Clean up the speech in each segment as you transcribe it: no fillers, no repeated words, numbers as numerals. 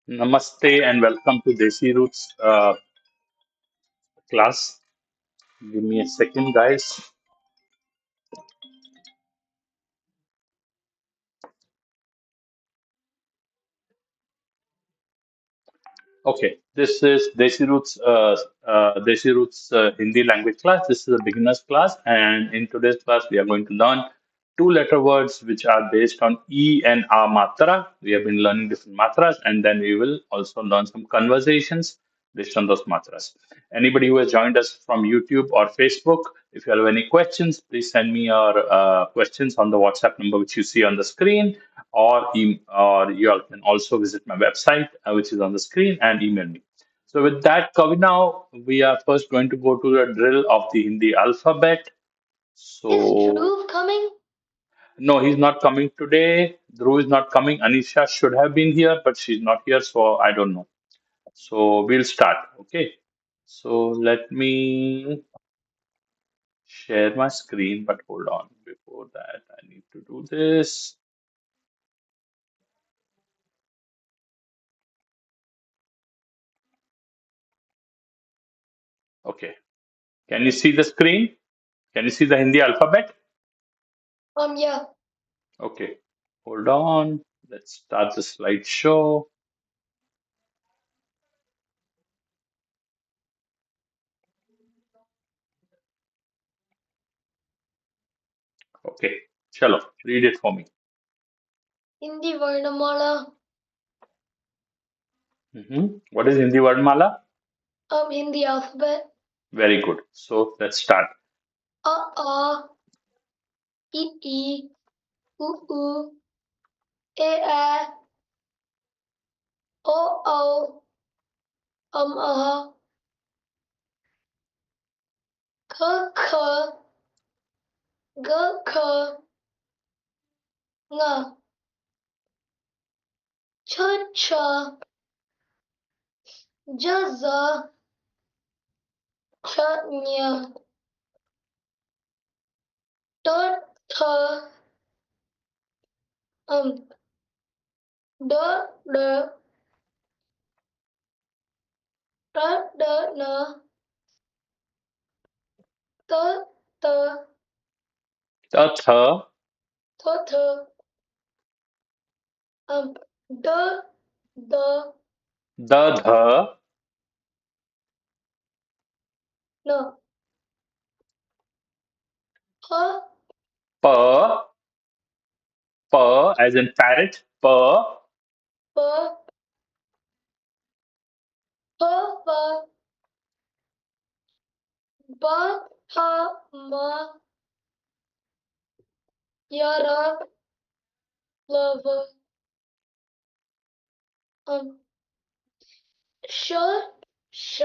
Namaste and welcome to Desi Roots class. Give me a second, guys. Okay, this is Desi Roots Hindi language class. This is a beginners class, and in today's class, we are going to learn two-letter words which are based on E and A matra. We have been learning different matras, and then we will also learn some conversations based on those matras. Anybody who has joined us from YouTube or Facebook, if you have any questions, please send me your questions on the WhatsApp number which you see on the screen, or you all can also visit my website, which is on the screen, and email me. So with that, Kavina, we are first going to go to the drill of the Hindi alphabet. Is So Dhruv coming? no, he's not coming today. Dhruv is not coming. Anisha should have been here, but she's not here, so I don't know. So we'll start. Okay. So let me share my screen, but hold on. Before that, I need to do this. Okay. Can you see the screen? Can you see the Hindi alphabet? Yeah. Okay. Hold on. Let's start the slideshow. Okay. Chalo. Read it for me. Hindi Varnamala. What is Hindi Vardmala? Hindi alphabet. Very good. So let's start. A, E, U, A, O, K, G, Ng, Ch, J, Ch, Ny, T, Th, D, D, D, N, T, T, The th, Th, D, D, the, No. P, p, as in parrot, p, P, P, B, H, M, Yara, Lava, um, Sh, Sh,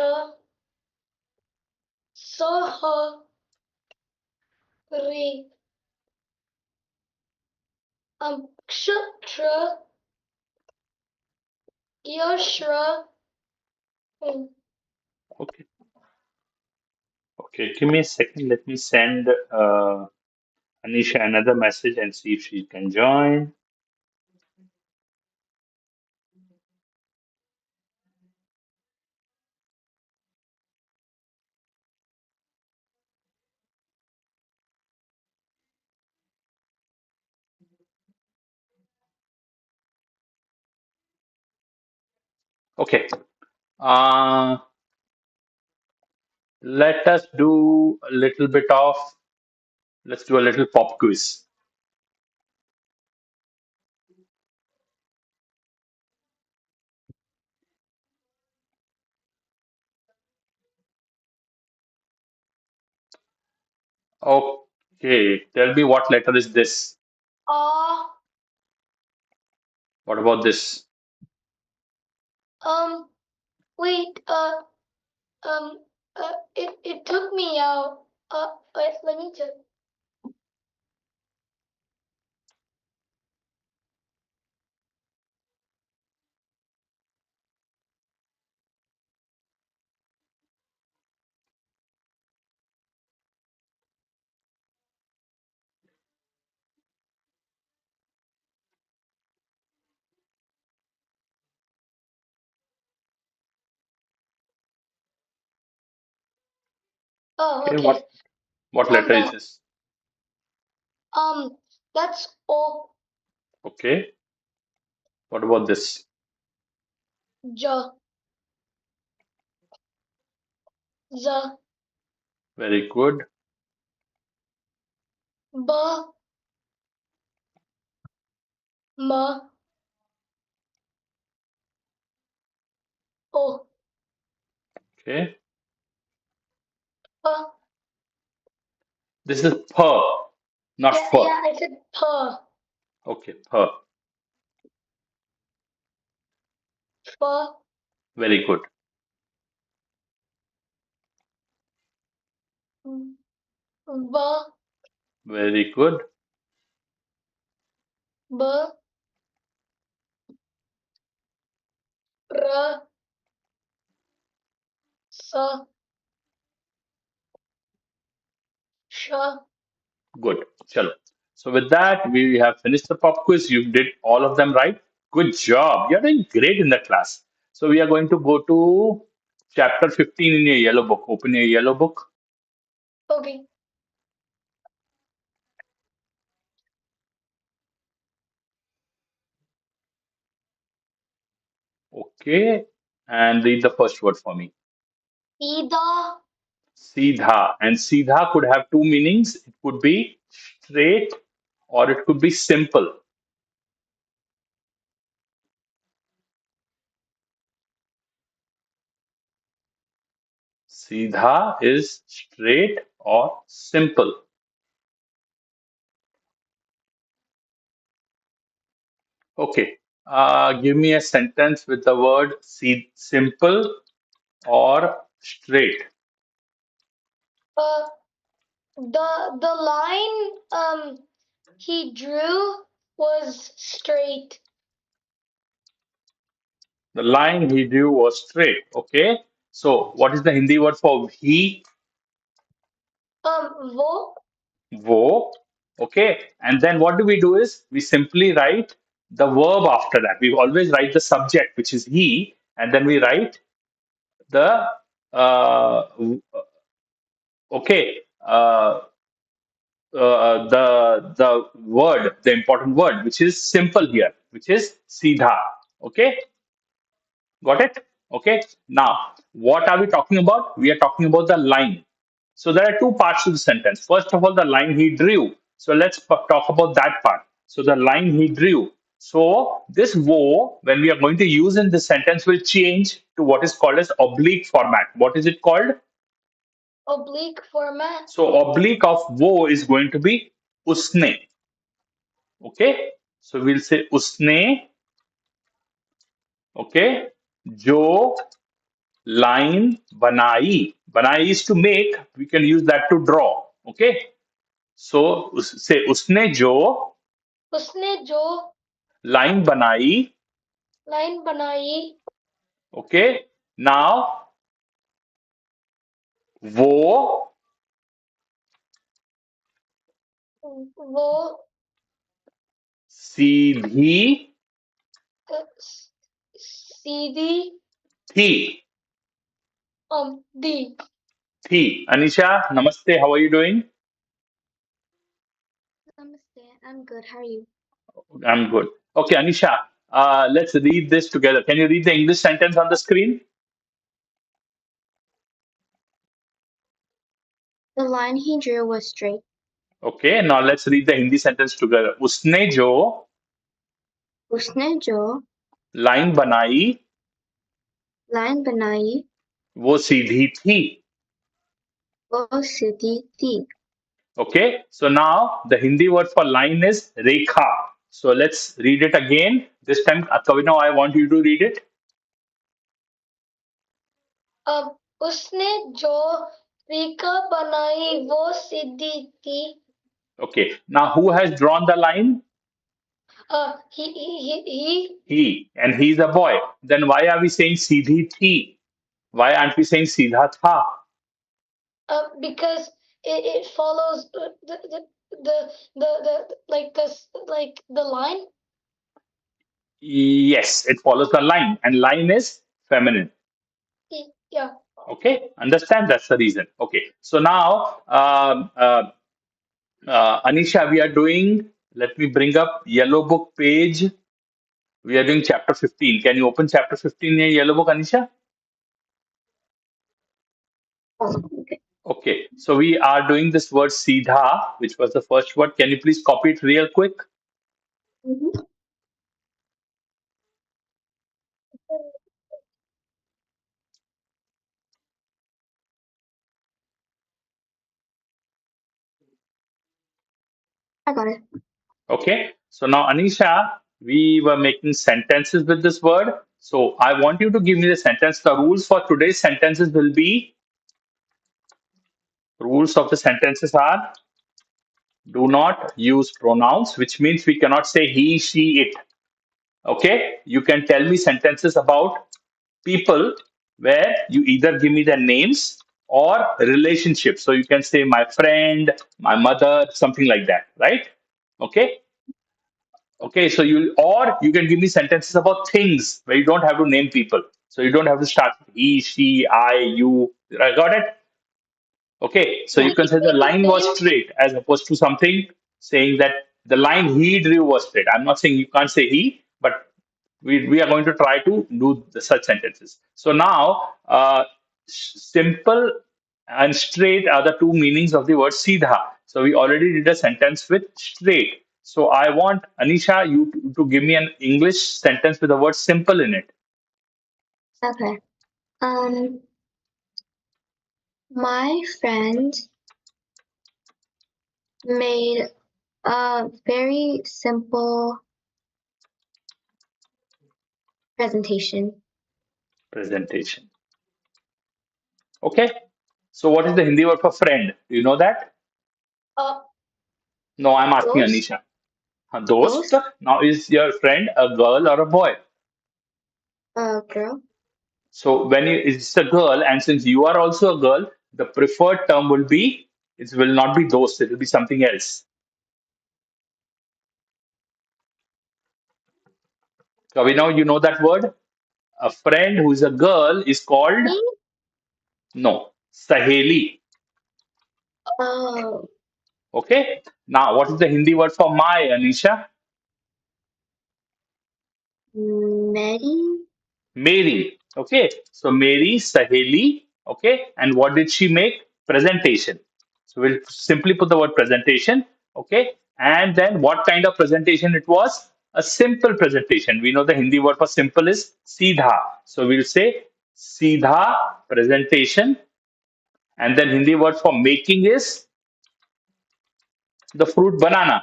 Sah, Ri, Kshatra, Yashra, okay. Okay, give me a second. Let me send Anisha another message and see if she can join. Okay. Uh, let us do a little bit of, let's do a little pop quiz. Okay, tell me what letter is this? A, What about this? um, wait, it took me out. Wait, let me just. Oh, Okay, okay. what letter is That this? that's O. Okay, what about this? J. Z. Very good. B. M. O. Okay, P. this is per, not Yeah, fur. yeah. I said P. Okay, per. F. Very good. B. Very good. B. R. S. Sh. Good. Chalo. So with that, we have finished the pop quiz. You did all of them right. Good job. You're doing great in the class. So we are going to go to chapter 15 in your yellow book. Open your yellow book. Okay. Okay. And read the first word for me. Ida. Seedha. And Seedha could have two meanings. It could be straight or it could be simple. Seedha is straight or simple. Okay. Give me a sentence with the word simple or straight. Uh, the line he drew was straight. The line he drew was straight. Okay. So, what is the Hindi word for he? Wo. Wo. Okay. And then what do we do is we simply write the verb after that. We always write the subject, which is he, and then we write the uh, okay the word, the important word, which is simple here, which is Siddha. Okay, got it? Okay. Now, what are we talking about? We are talking about the line. So there are two parts to the sentence. First of all, the line he drew. So let's talk about that part. So the line he drew. So this wo, when we are going to use in this sentence, will change to what is called as oblique format. What is it called? Oblique format. So oblique of wo is going to be usne. Okay. So we'll say usne. Okay. Jo line banai. Banai is to make. We can use that to draw. Okay. So say usne jo उसने जो line banai. Line बनाई Okay. Now wo वो सीधी सीधी थी. दी. Thi. Anisha, namaste. How are you doing? Namaste. I'm good. How are you? I'm good. Okay, Anisha. Let's read this together. Can you read the English sentence on the screen? The line he drew was straight. Okay. Now let's read the Hindi sentence together. उसने जो उसने जो line बनाई line बनाई वो सीधी थी. वो सीधी थी. Okay, so now the Hindi word for line is rekha. So let's read it again. This time, Kavina, I want you to read it. अब उसने जो रेखा बनाई वो सीधी थी. Okay, now who has drawn the line? He He, and he's a boy. Then why are we saying सीधी थी? Why aren't we saying सीधा था? because it follows the like this like the line. Yes, it follows the line, and line is feminine. Yeah. Okay, understand that's the reason. Okay, so now, Anisha, we are doing, let me bring up yellow book page. We are doing chapter 15. Can you open chapter 15 in your yellow book, Anisha? Oh, okay. Okay, so we are doing this word Siddha, which was the first word. Can you please copy it real quick? Mm-hmm. I got it. Okay, so now, Anisha, we were making sentences with this word. So I want you to give me the sentence. The rules for today's sentences will be, rules of the sentences are, do not use pronouns, which means we cannot say he, she, it. Okay, you can tell me sentences about people where you either give me their names or relationships. So you can say my friend, my mother, something like that, right? Okay. Okay, so you can give me sentences about things where you don't have to name people. So you don't have to start he, she, I, you. I got it? Okay, so Yeah. you can say the line was Names. straight as opposed to something saying that the line he drew was straight. I'm not saying you can't say he, but we are going to try to do such sentences. So now, simple and straight are the two meanings of the word Siddha. So we already did a sentence with straight. So I want Anisha you to give me an English sentence with the word simple in it. Okay. Um, my friend made a very simple presentation. Presentation. Okay. So what is the Hindi word for friend? Do you know that? Uh, No, I'm asking those, Anisha. Dost. those, Now, is your friend a girl or a boy? girl. So when it's a girl, and since you are also a girl, the preferred term will be, it will not be dost, it will be something else. Kavina, you know that word? A friend who is a girl is called, Me? no, Saheli. Oh, Okay. Now, what is the Hindi word for my, Anisha? Mary. Mary. Okay. So Mary Saheli. Okay. And what did she make? Presentation. So we'll simply put the word presentation. Okay. And then what kind of presentation it was? A simple presentation. We know the Hindi word for simple is Seedha. So we'll say Seedha presentation. And then Hindi word for making is the fruit banana.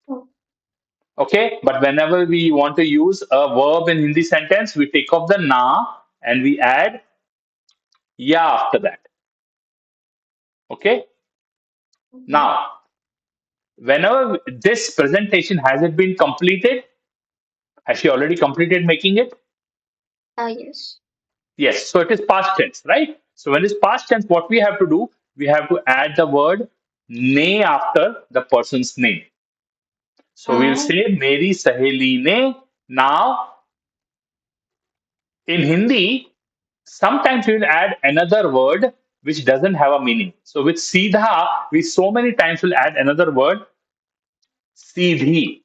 Oh, Okay. But whenever we want to use a verb in Hindi sentence, we take off the na and we add ya after that. Okay. okay. Now, whenever this presentation has it been completed, has she already completed making it? Yes. Yes. So it is past tense, right? So when it's past tense, what we have to do, we have to add the word ne after the person's name. So we'll Uh, say Meri Saheli ne. Now in Hindi, sometimes we will add another word which doesn't have a meaning. So with Seedha, we so many times will add another word, Seedhi.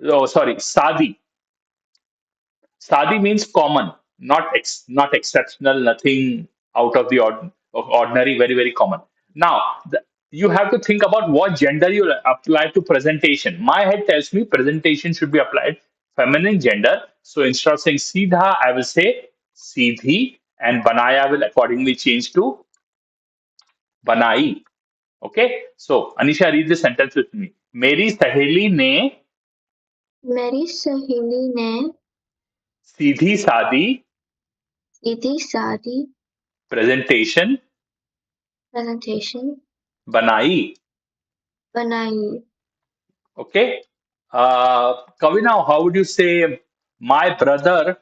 Oh, sorry, Sadi. Sadi means common, not exceptional, nothing out of the ordinary, very very common. Now, you have to think about what gender you apply to presentation. My head tells me presentation should be applied feminine gender. So instead of saying Siddha, I will say Siddhi, and Banaya will accordingly change to Banai. Okay. So Anisha, read the sentence with me. मेरी सहेली ने मेरी सहेली ने सीधी सादी सीधी सादी presentation presentation बनाई. बनाई. Okay. Kavina, how would you say my brother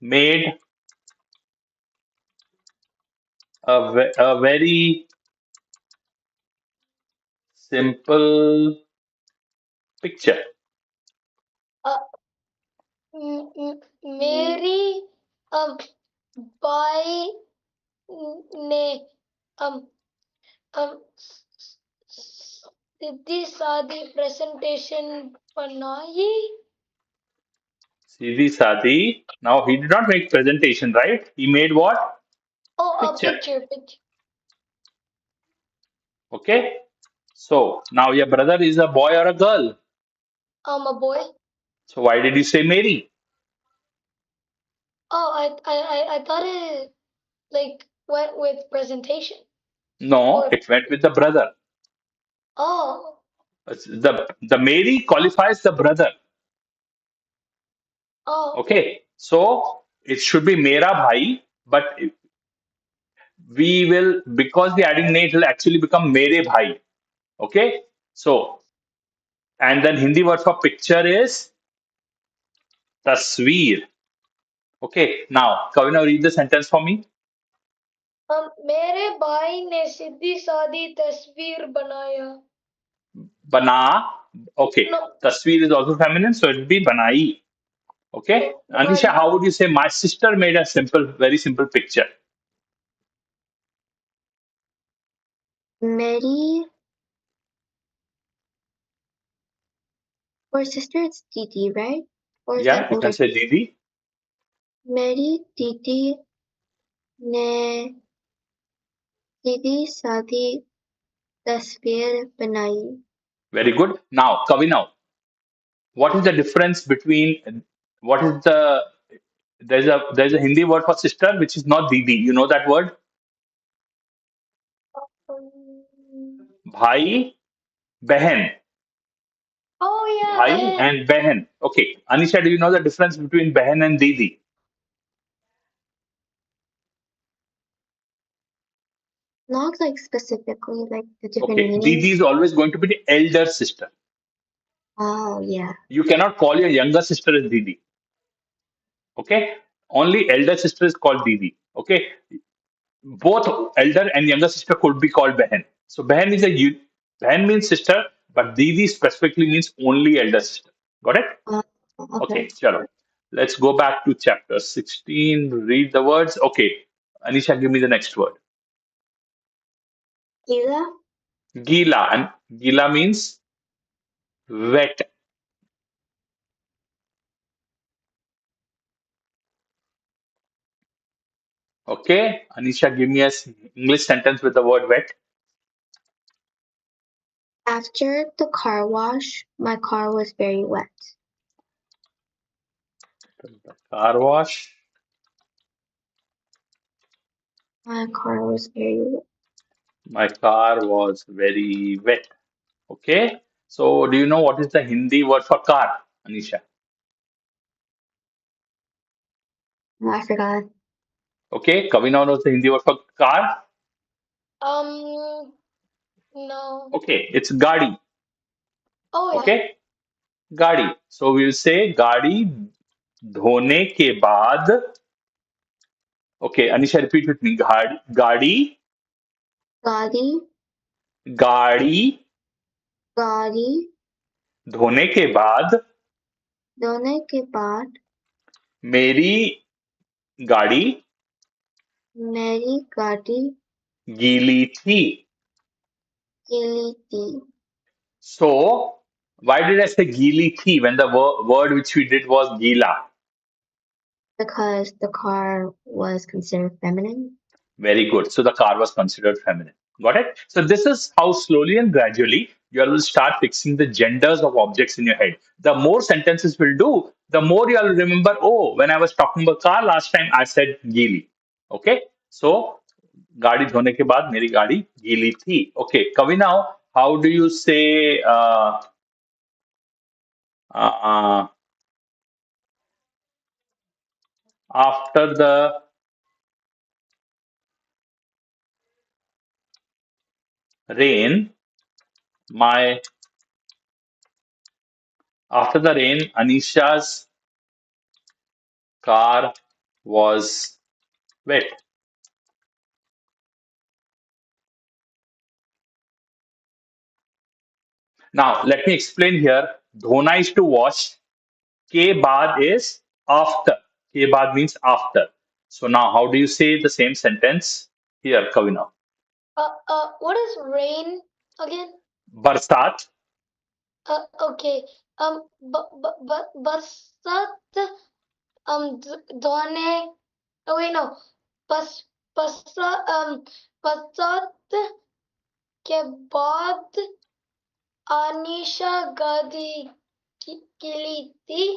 made a very simple picture? Uh, Mary. Um. by ने um um सीधी सादी presentation बनाई. Sidi Sadi. Now he did not make presentation, right? He made what? Oh, a Picture. picture. Okay. So now your brother is a boy or a girl. A boy. So why did you say Mary? Oh, I thought it like went with presentation. No, Or it went with the brother. oh, The Mary qualifies the brother. oh, Okay. So it should be Mera Bhai, but we will, because we adding ne, it will actually become Mere Bhai. Okay. So, and then Hindi word for picture is tasveer. Okay. Now, Kavina, read the sentence for me. मेरे भाई ने सीधी सादी तस्वीर बनाया. Bana. Okay. No, Tasveer is also feminine, so it will be banai. Okay. Anisha, बनाई. how would you say my sister made a simple, very simple picture? Mary, or sister, it's Didi, right? Or is that Yeah, you can older? say Didi. Mary Didi ने सीधी सादी तस्वीर बनाई. Very good. Now, Kavina, what is the difference between what is the there's a Hindi word for sister which is not Didi. You know that word? Um, Bhai, Behan. oh yeah, Bhai Ben. and Behan. Okay. Anisha, do you know the difference between Behan and Didi? Not like specifically like the different Okay. Didi meanings. is always going to be the elder sister. Oh yeah, You cannot call your younger sister as Didi. Okay. Only elder sister is called Didi. Okay. Both elder and younger sister could be called Behan. So Behan is Behan means sister, but Didi specifically means only elder sister. Got it? uh, Okay, okay. chalo. Let's go back to chapter 16. Read the words. Okay. Anisha, give me the next word. Gila, Gila. And Gila means wet. Okay. Anisha, give me a English sentence with the word wet. after the car wash, my car was very wet. Car wash. My car was very wet. My car was very wet. Okay. So, do you know what is the Hindi word for car, Anisha? Oh, I forgot. Okay. Kavina knows the Hindi word for car. No. Okay. It's gadi. Oh yeah. Okay. Gadi. So, we'll say gadi धोने के बाद. Okay, Anisha, repeat with me. Gadi, गाड़ी gadi, धोने के बाद धोने के बाद मेरी गाड़ी मेरी गाड़ी गीली थी. गीली थी. So, why did I say गीली थी when the word which we did was गीला? Because the car was considered feminine. Very good. So the car was considered feminine. Got it? So this is how slowly and gradually you will start fixing the genders of objects in your head. The more sentences will do, the more you'll remember, oh, when I was talking about car last time, I said गीली. Okay? So गाड़ी धोने के बाद मेरी गाड़ी गीली थी. Okay, Kavi, now how do you say uh, after the rain, my after the rain, Anisha's car was wet. Now, let me explain here. Dhona is to wash. Ke baad is after. Ke baad means after. So now, how do you say the same sentence here, Kavina? What is rain again? Barsat. Okay. Basat. Done. Oh wait, no. Bas, basa. Basat के बाद Anisha Gadi Kiliti.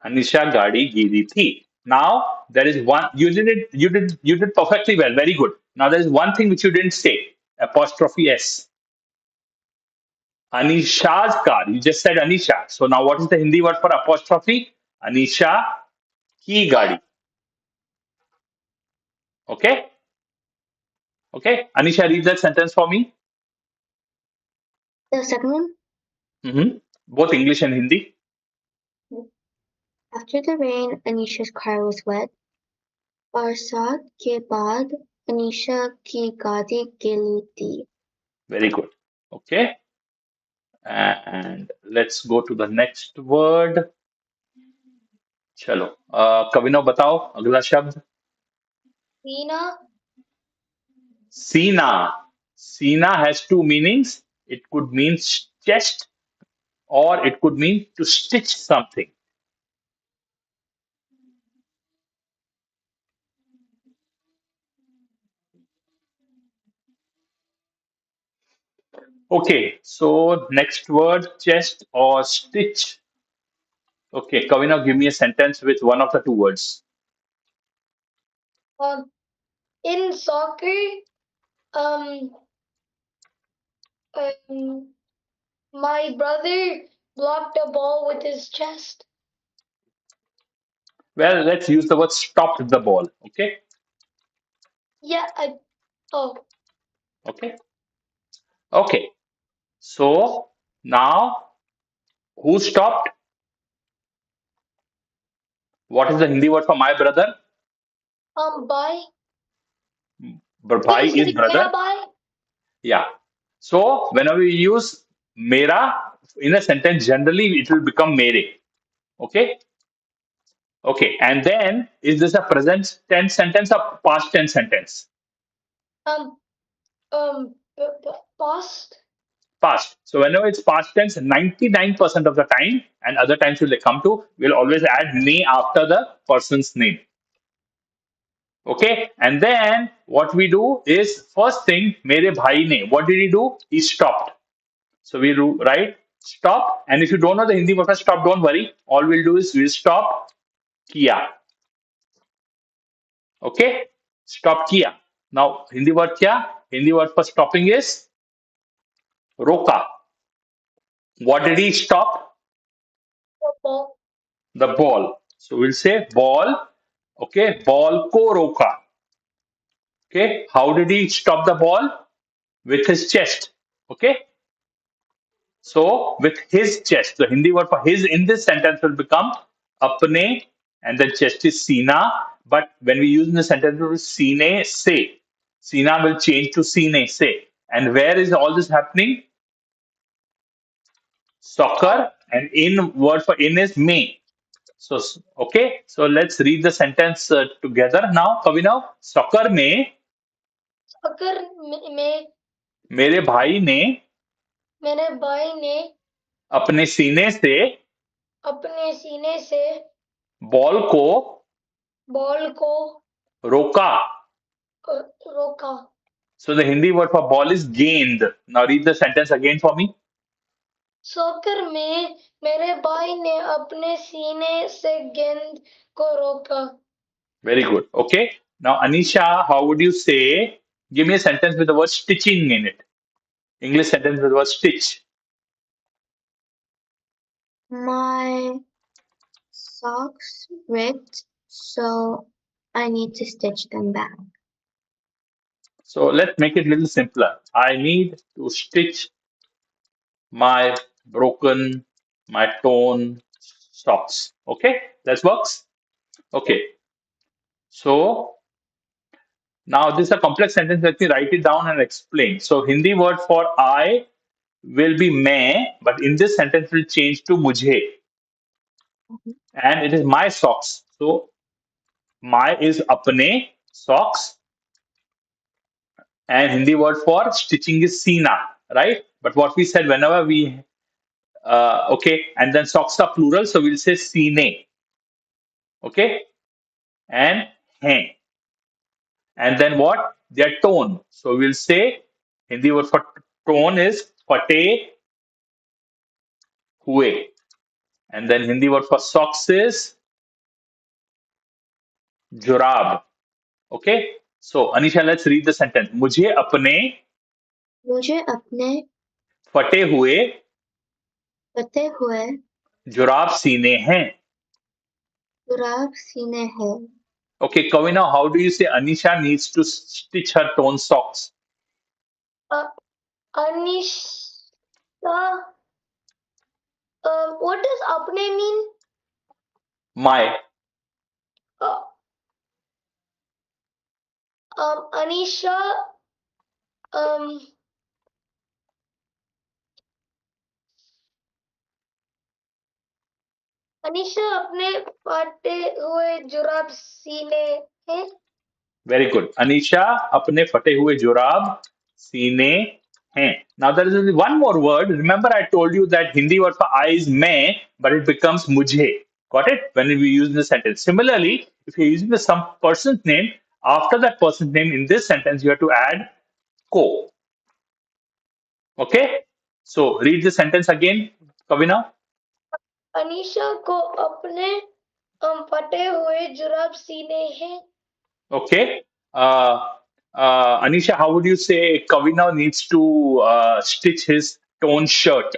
Anisha Gadi Giri thi. Now there is one you did perfectly well. Very good. Now there is one thing which you didn't say. Apostrophe S. Anisha's car. You just said Anisha. So now what is the Hindi word for apostrophe? Anisha ki Ka, gadi. Okay? Okay? Anisha, read that sentence for me. The second one, Both English and Hindi. after the rain, Anisha's car was wet. बरसात के बाद अनीशा की गाड़ी गीली थी. Very good. Okay? And let's go to the next word. चलो कविनो बताओ अगला शब्द. Rina, Sina. Sina has two meanings. It could mean chest or it could mean to stitch something. Okay, so next word chest or stitch. Okay, Kavina, give me a sentence with one of the two words. um, in soccer, um, um, my brother blocked the ball with his chest. Well, let's use the word stopped the ball. Okay, Yeah, oh, okay, okay. So now who stopped? What is the Hindi word for my brother? bye. Bhai is Mera brother. bye. Yeah. So whenever we use mera in a sentence, generally it will become mere. Okay. Okay. And then is this a present tense sentence or past tense sentence? Um, past. Past. So whenever it's past tense, 99% of the time, and other times will come to, we'll always add me after the person's name. Okay. And then what we do is first thing, mere bhai ne. What did he do? He stopped. So we write stop. And if you don't know the Hindi word for stop, don't worry. All we'll do is we'll stop kiya. Okay? Stop kiya. Now, Hindi word kya? Hindi word for stopping is roka. What did he stop? Ball. The ball. So we'll say ball. Okay? Ball ko roka. Okay? How did he stop the ball? With his chest. Okay? So with his chest, the Hindi word for his in this sentence will become apne, and the chest is sina. But when we use in the sentence, it will sine se. Sina will change to sine se. And where is all this happening? Um, Soccer, and in word for in is me. So okay, so let's read the sentence together now. Kavina, soccer में soccer में मेरे भाई ने मेरे भाई ने अपने सीने से अपने सीने से बॉल को बॉल को रोका. रोका. So the Hindi word for ball is gained. Now read the sentence again for me. Soccer में मेरे भाई ने अपने सीने से गेंद को रोका. Very good. Okay. Now Anisha, how would you say? Give me a sentence with the word stitching in it. English sentence with the word stitch. My socks ripped, so I need to stitch them back. So let's make it a little simpler. I need to stitch my broken, my torn socks. Okay, that works. Okay. So now this is a complex sentence. Let me write it down and explain. So Hindi word for I will be मैं, but in this sentence will change to मुझे, Mhm. and it is my socks. So My is apne, socks, and Hindi word for stitching is sina, right? But what we said whenever we okay, and then socks are plural, so we'll say sine, okay, and hain. And then what? Their tone. So we'll say Hindi word for tone is fate hue. And then Hindi word for socks is jurab. Okay. So Anisha, let's read the sentence. मुझे अपने मुझे अपने फटे हुए फटे हुए जुराब सीने हैं. जुराब सीने हैं. Okay, Kavina, how do you say Anisha needs to stitch her torn socks? Anisha, what does apne mean? My. Uh, Anisha, um, Anisha अपने फाटे हुए जुराब सीने हैं. Very good. Anisha अपने फटे हुए जुराब सीने हैं. Now there is one more word. Remember I told you that Hindi word for I is मैं, but it becomes मुझे. Got it? When we use in the sentence. Similarly, if you're using the some person's name, after that person's name in this sentence, you have to add ko. Okay? So read the sentence again, Kavina. Anisha को अपने फटे हुए जुराब सीने हैं. Okay. Anisha, how would you say Kavina needs to stitch his torn shirt?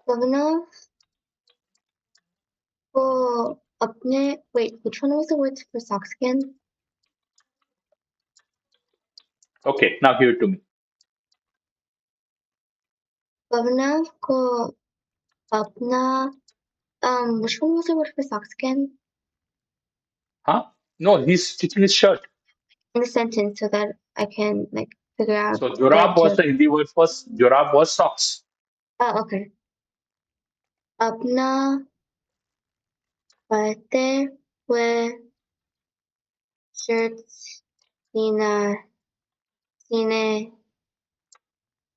कवना को अपने wait, which one was the words for socks again? Okay, now give it to me. कवना को अपना which one was the word for socks again? Huh? No, he's stitching his shirt. In the sentence so that I can like figure out So where Jorab was to. the Hindi word for Jorab was socks. Oh, okay. अपना फटे हुए shirts सीना सीने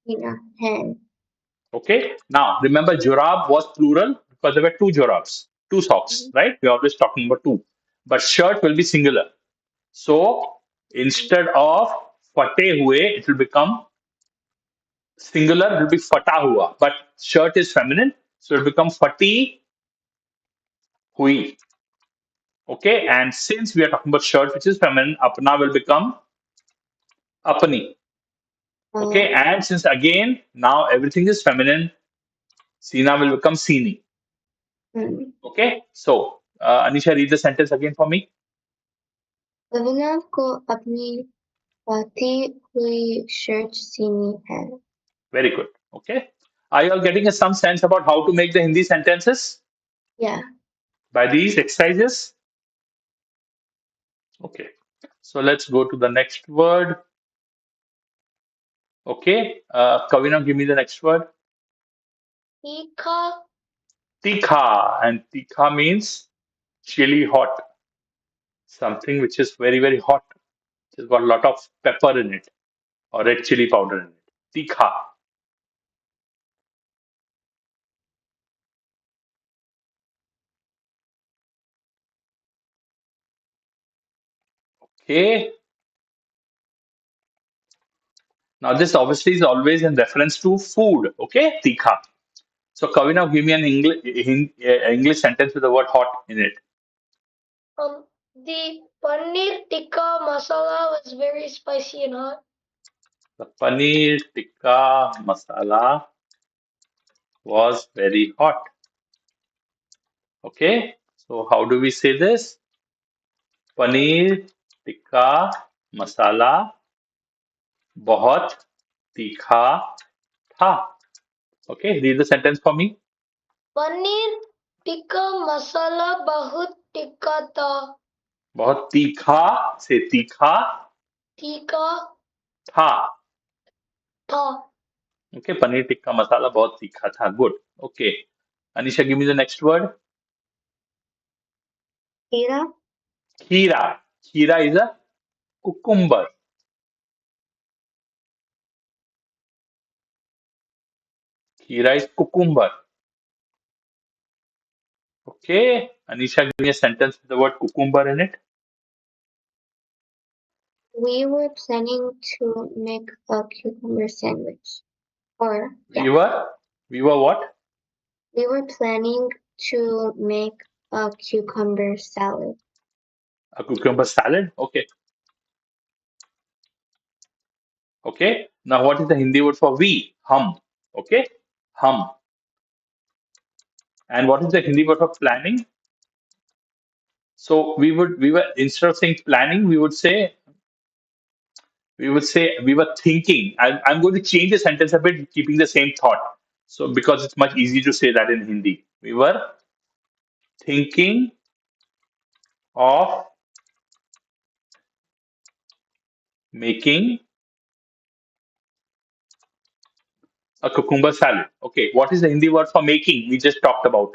सीना है. Okay. Now remember Jorab was plural because there were two Jorabs, two socks, right? We're always talking about two. But shirt will be singular. So instead of fate hue, it will become singular, it will be fata hua. But shirt is feminine, so it will become fati hui. Okay. And since we are talking about shirt, which is feminine, apna will become apani. Okay. And since again, now everything is feminine, Sina will become Sini. Hmm. Okay. So, Anisha, read the sentence again for me. कवना को अपनी फटी हुई shirt सीनी है. Very good. Okay. Are you all getting some sense about how to make the Hindi sentences Yeah. by these exercises? Okay. So let's go to the next word. Okay. Kavina, give me the next word. तीखा. Tikha. And tikha means chili hot. Something which is very, very hot. It's got a lot of pepper in it or red chili powder in it. Tikha. Okay. Now, this obviously is always in reference to food. Okay. Tikha. So, Kavina, give me an English sentence with the word hot in it. The paneer tikka masala was very spicy and hot. The paneer tikka masala was very hot. Okay. So, how do we say this? Paneer tikka masala बहुत तीखा था. Okay, read the sentence for me. Paneer tikka masala बहुत तीखा था. बहुत तीखा से तीखा तीखा था. था. Okay, पनीर टिक्का मसाला बहुत तीखा था. Good. Okay. Anisha, give me the next word. Kira, Khira. Khira is a cucumber. Khira is cucumber. Okay. Anisha, give me a sentence with the word cucumber in it. we were planning to make a cucumber sandwich. Or, yeah, We were, we were what? we were planning to make a cucumber salad. A cucumber salad. Okay. Okay. Now, what is the Hindi word for we? Hum. Okay. Hum. And what is the Hindi word for planning? So we were instead of saying planning, we would say we were thinking. I'm going to change the sentence a bit, keeping the same thought. So because it's much easier to say that in Hindi, we were thinking of making a cucumber salad. Okay, what is the Hindi word for making? We just talked about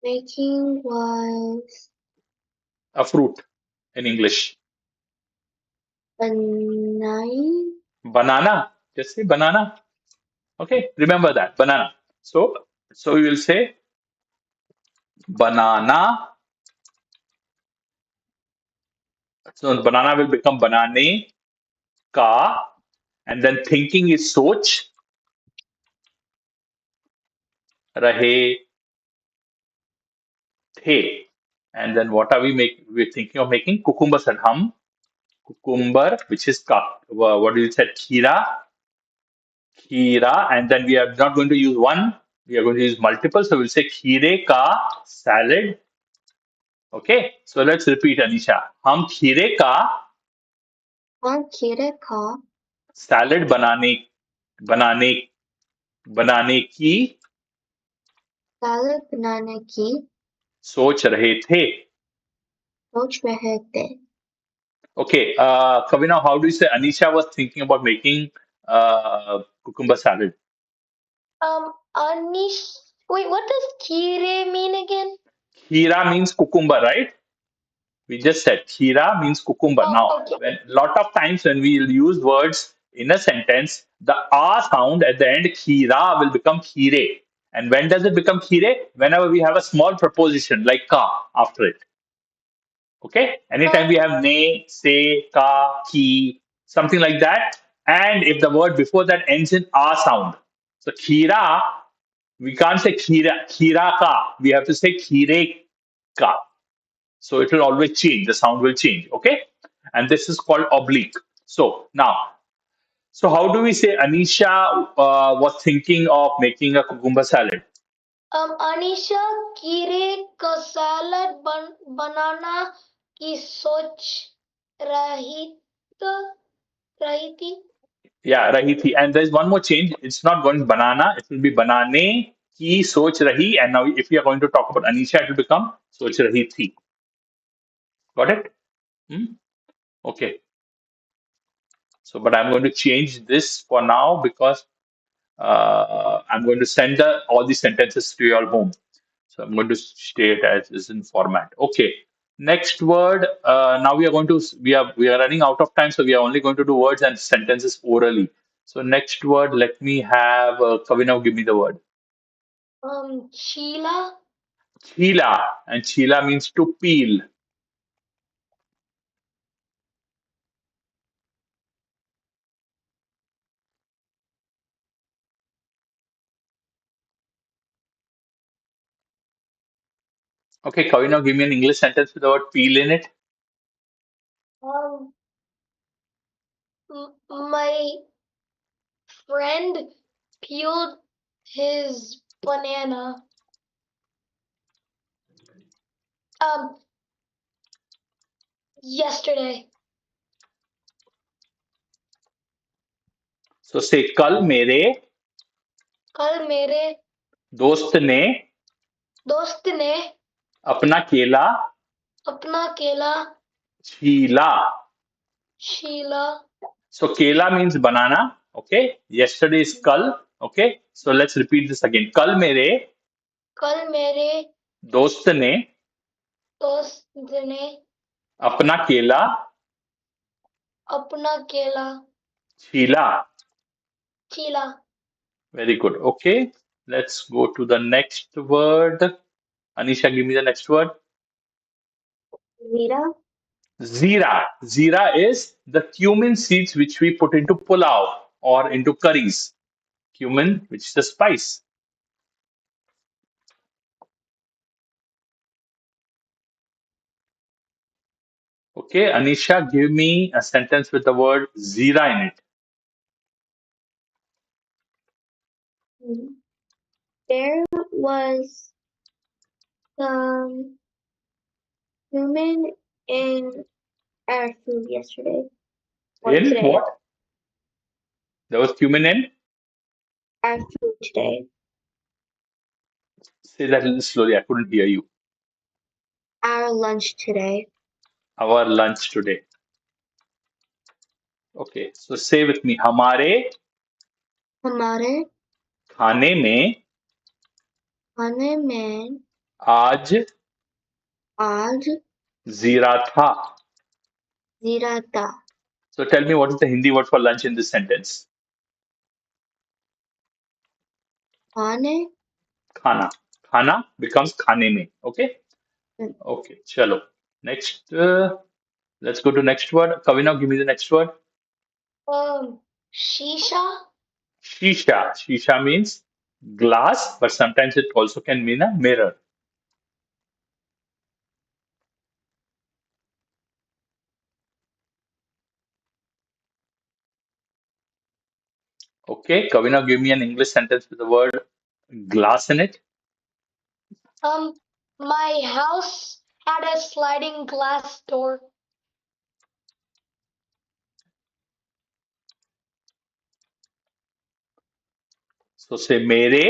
Making was a fruit in English. banana. Banana. Just say banana. Okay, remember that banana. So we will say banana. So banana will become banane ka, and then thinking is soch rahe the. And then what are we make? We're thinking of making cucumber salad. Hum cucumber, which is ka. What do you say? Kheera, and then we are not going to use one. We are going to use multiple. So we'll say kheere ka salad. Okay. So let's repeat, Anisha. Hum kheere ka हम खीरे का salad बनाने बनाने की salad बनाने की सोच रहे थे. सोच रहे थे. Okay, Kavina, how do you say Anisha was thinking about making cucumber salad? Anish. Wait, what does kire mean again? Kheera means cucumber, right? We just said kheera means cucumber. Oh, Now, okay. when lot of times when we will use words in a sentence, the a sound at the end kheera will become kheere. And when does it become kheere? Whenever we have a small preposition like ka after it. Okay. Anytime Um, we have ne, say, ka, ki, something like that. And if the word before that ends in a sound. So kheera, we can't say kheera ka. We have to say kheere ka. So it will always change. The sound will change. Okay. And this is called oblique. So now, so how do we say Anisha was thinking of making a cucumber salad? Anisha कीड़े का salad बनाना की सोच रही रही थी. Yeah, rahi thi. And there's one more change. It's not going banana. It will be banane ki soch rahi. And now if we are going to talk about Anisha, it will become soch rahi thi. Got it? Hmm? Okay. So, but I'm going to change this for now because I'm going to send all these sentences to your home. So I'm going to state as is in format. Okay. Next word. Now we are running out of time, so we are only going to do words and sentences orally. So next word. Let me have Kavina give me the word. Sheila. Chila, and chila means to peel. Okay, Kavina, give me an English sentence with the word peel in it. Um, my friend peeled his banana. Um, yesterday. So say कल मेरे कल मेरे दोस्त ने दोस्त ने अपना केला अपना केला छीला. छीला. So kela means banana. Okay. Yesterday is kal. Okay. So let's repeat this again. कल मेरे कल मेरे दोस्त ने दोस्त ने अपना केला अपना केला छीला. छीला. Very good. Okay, let's go to the next word. Anisha, give me the next word. Zira, Zira. Zira is the cumin seeds which we put into pulao or into curries. Cumin, which is a spice. Okay, Anisha, give me a sentence with the word zira in it. there was some cumin in our food yesterday or In today. what? There was cumin in. Our food today. Say that a little slowly. I couldn't hear you. Our lunch today. Our lunch today. Okay, so say with me. हमारे हमारे खाने में खाने में आज आज जीरा था. जीरा था. So tell me what is the Hindi word for lunch in this sentence? खाने. Khana. Khana becomes khane mein. Okay? Okay. Chalo. Next, let's go to next word. Kavina, give me the next word. शीशा Shisha. Shisha means glass, but sometimes it also can mean a mirror. Okay. Kavina, give me an English sentence with the word glass in it. my house had a sliding glass door. So say मेरे.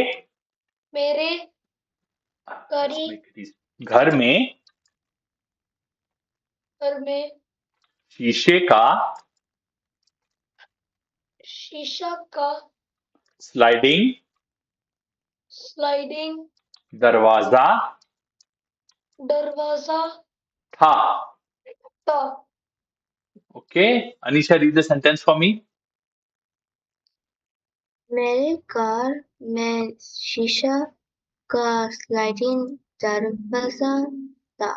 मेरे Let's करी make it easy. घर में घर में शीशे का शीशा का स्लाइडिंग स्लाइडिंग दरवाजा दरवाजा था. था. Okay. Anisha, read the sentence for me. मेरे कार में शीशा का स्लाइडिंग दरवाजा था.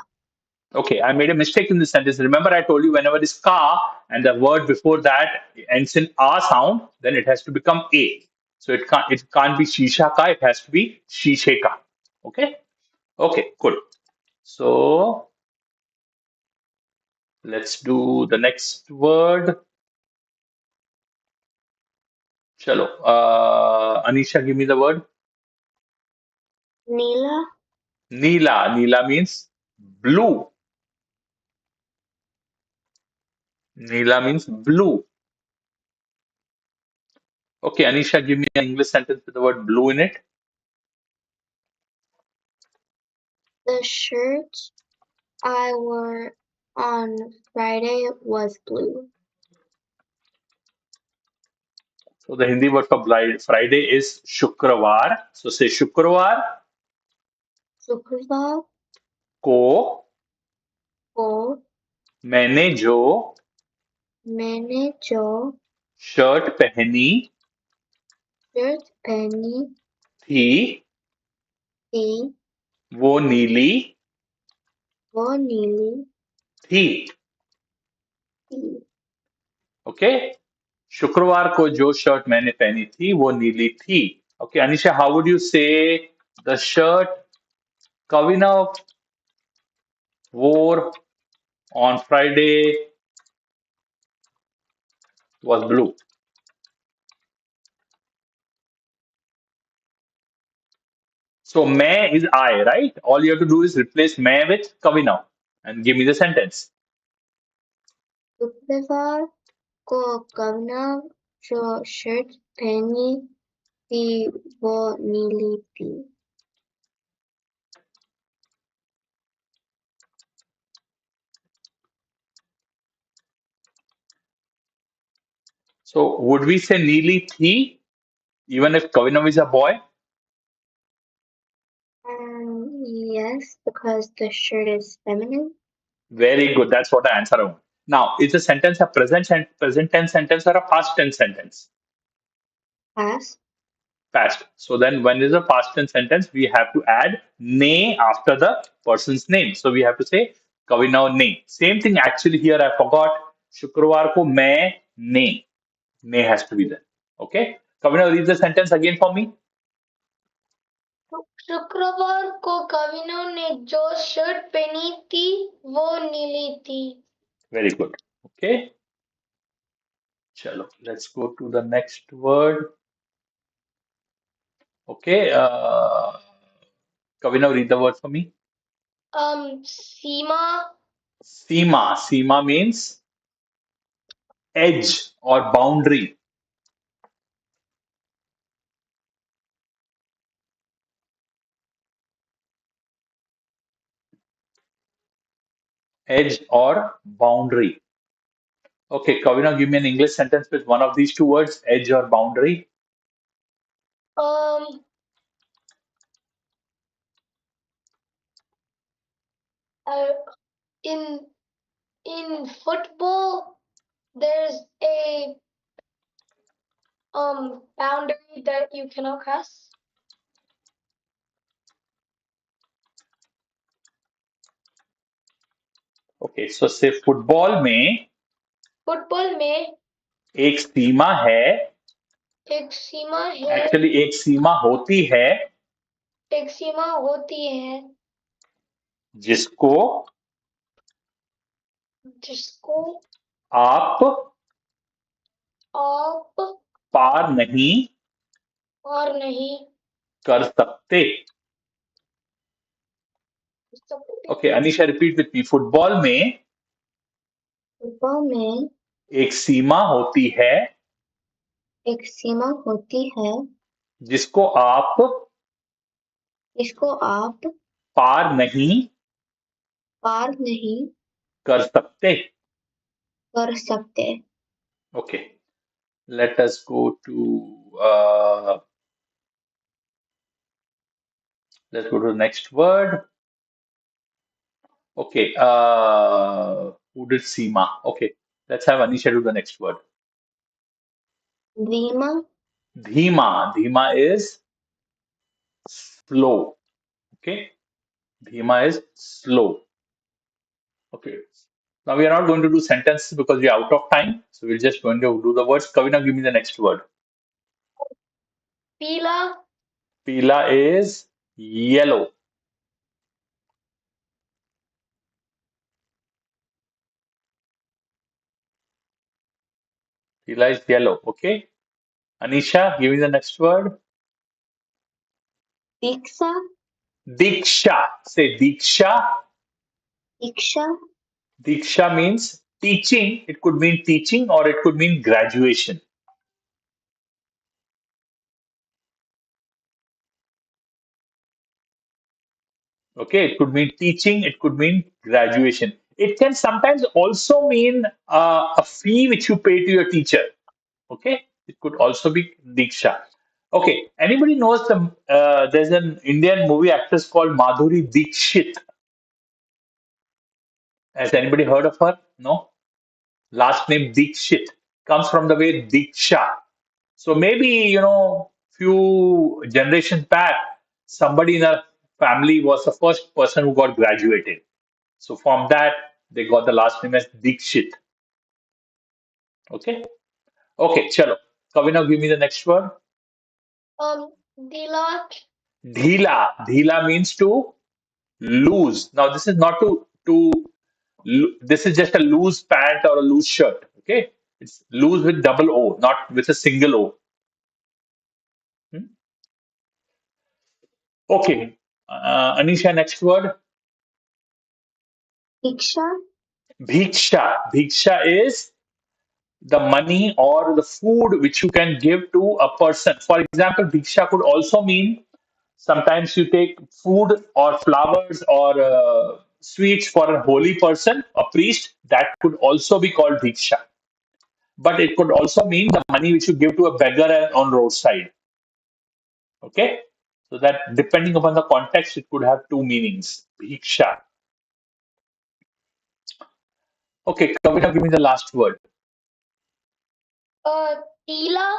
Okay, I made a mistake in this sentence. Remember, I told you whenever it's ka and the word before that ends in a sound, then it has to become a. So it can't be shisha ka, it has to be shishe ka. Okay? Okay, good. So let's do the next word. Chalo. Anisha, give me the word. Neela. Neela. Neela means blue. Neela means blue. Okay, Anisha, give me an English sentence with the word blue in it. The shirt I wore on Friday was blue. So the Hindi word for Friday is Shukrawar. So say Shukrawar शुक्रवार को को मैंने जो मैंने जो shirt पहनी shirt पहनी थी थी वो नीली वो नीली थी. थी. ओके. शुक्रवार को जो शर्ट मैंने पहनी थी वो नीली थी. Okay, Anisha, how would you say the shirt Kavina wore on Friday was blue? So मैं is I, right? All you have to do is replace मैं with Kavina and give me the sentence. शुक्रवार को कवना जो shirt पहनी थी वो नीली थी. So would we say Neeli thi even if Kavina is a boy? Yes. Yes, because the shirt is feminine. Very good. That's what the answer is. Now, is the sentence a present tense sentence or a past tense sentence? Pass. Past. So then when is a past tense sentence, we have to add ne after the person's name. So we have to say Kavinav ne. Same thing actually here I forgot. Shukrawar ko main ne. Ne has to be there. Okay. Kavinav, read the sentence again for me. शुक्रवार को कविनो ने जो shirt पहनी थी वो नीली थी. Very good. Okay. Chalo. Let's go to the next word. Okay. Kavinav, read the word for me. Seema. Seema. Seema means edge or boundary. Edge or boundary. Okay, Kavina, give me an English sentence with one of these two words, edge or boundary. um uh, in football there's a boundary that you cannot cross. Okay, so say football में football में एक सीमा है, एक सीमा है. Actually एक सीमा होती है एक सीमा होती है जिसको जिसको आप आप पार नहीं पार नहीं कर सकते. कर सकते. Okay, Anisha repeat with me. Football में फुटबॉल में एक सीमा होती है एक सीमा होती है जिसको आप जिसको आप पार नहीं पार नहीं कर सकते. कर सकते. Okay, let us go to let's go to the next word. Okay, who did Seema? Okay, let's have Anisha do the next word. धीमा. Dhima. Dhima is slow. Okay, Dhima is slow. Okay, now we are not going to do sentences because we are out of time. So we're just going to do the words. Kavina, give me the next word. पीला. Pila is yellow. Pila is yellow. Okay, Anisha, give me the next word. Diksha. Diksha. Say Diksha. Diksha. Diksha means teaching. It could mean teaching or it could mean graduation. Okay, it could mean teaching, it could mean graduation. It can sometimes also mean a fee which you pay to your teacher. Okay, it could also be Diksha. Okay, anybody knows there's an Indian movie actress called Madhuri Dixit. Has anybody heard of her? No? Last name Dixit comes from the way Diksha. So maybe, few generations back, somebody in our family was the first person who got graduated. So from that, they got the last name as Dikshit. Okay? Okay, chalo. Kavina, give me the next word. दिला. Dhila. Dhila means to lose. Now, this is not this is just a loose pant or a loose shirt. Okay? It's loose with double O, not with a single O. Hmm? Okay. Anisha, next word. Diksha. Bhiksha. Bhiksha is the money or the food which you can give to a person. For example, Bhiksha could also mean sometimes you take food or flowers or sweets for a holy person, a priest. That could also be called Bhiksha. But it could also mean the money which you give to a beggar on roadside. Okay. So that depending upon the context, it could have two meanings. Bhiksha. Okay, Kavita, give me the last word. Tila.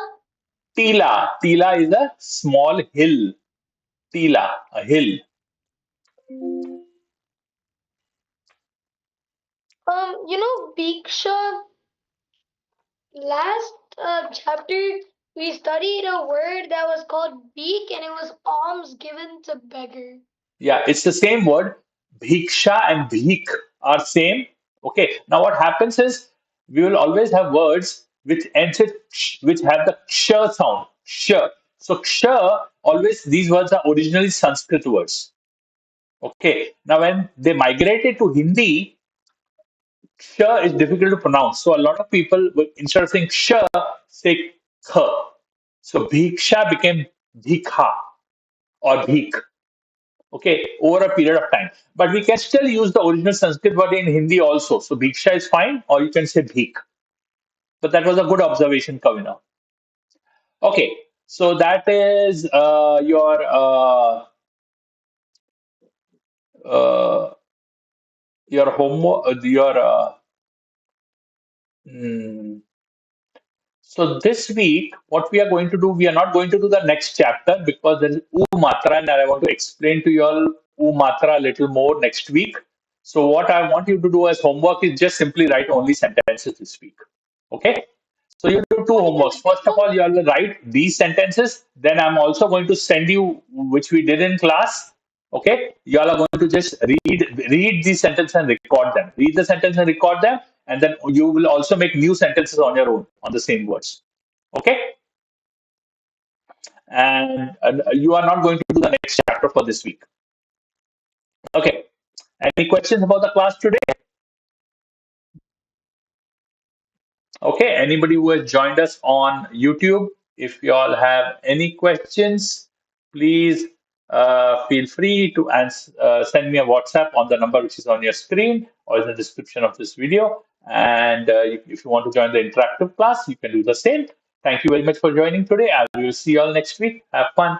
Tila. Tila is a small hill. Tila, a hill. Bhiksha, last chapter we studied a word that was called beak and it was alms given to beggar. Yeah, it's the same word. Bhiksha and bhik are same. Okay. Now what happens is we will always have words which ends with which have the ksha sound. Ksha. So ksha always these words are originally Sanskrit words. Okay. Now when they migrated to Hindi, ksha is difficult to pronounce. So a lot of people will instead of saying ksha say kha. So bhiksha became bhikha or bhik. Okay, over a period of time. But we can still use the original Sanskrit word in Hindi also. So Bhiksha is fine, or you can say Bhik. But that was a good observation, Kavina. Okay, so that is uh, your homework, mm, so this week, what we are going to do, we are not going to do the next chapter because there is U Matra, and I want to explain to you all U Matra a little more next week. So what I want you to do as homework is just simply write only sentences this week. Okay? So you do two Okay, homeworks. First of all, you have to write these sentences. Then I'm also going to send you, which we did in class. Okay, you all are going to just read these sentences and record them. Read the sentence and record them, and then you will also make new sentences on your own on the same words. Okay, and you are not going to do the next chapter for this week. Okay. Any questions about the class today? Okay, anybody who has joined us on YouTube, if you all have any questions, please feel free to send me a WhatsApp on the number which is on your screen or in the description of this video. And if you want to join the interactive class, you can do the same. Thank you very much for joining today. I will see you all next week. Have fun.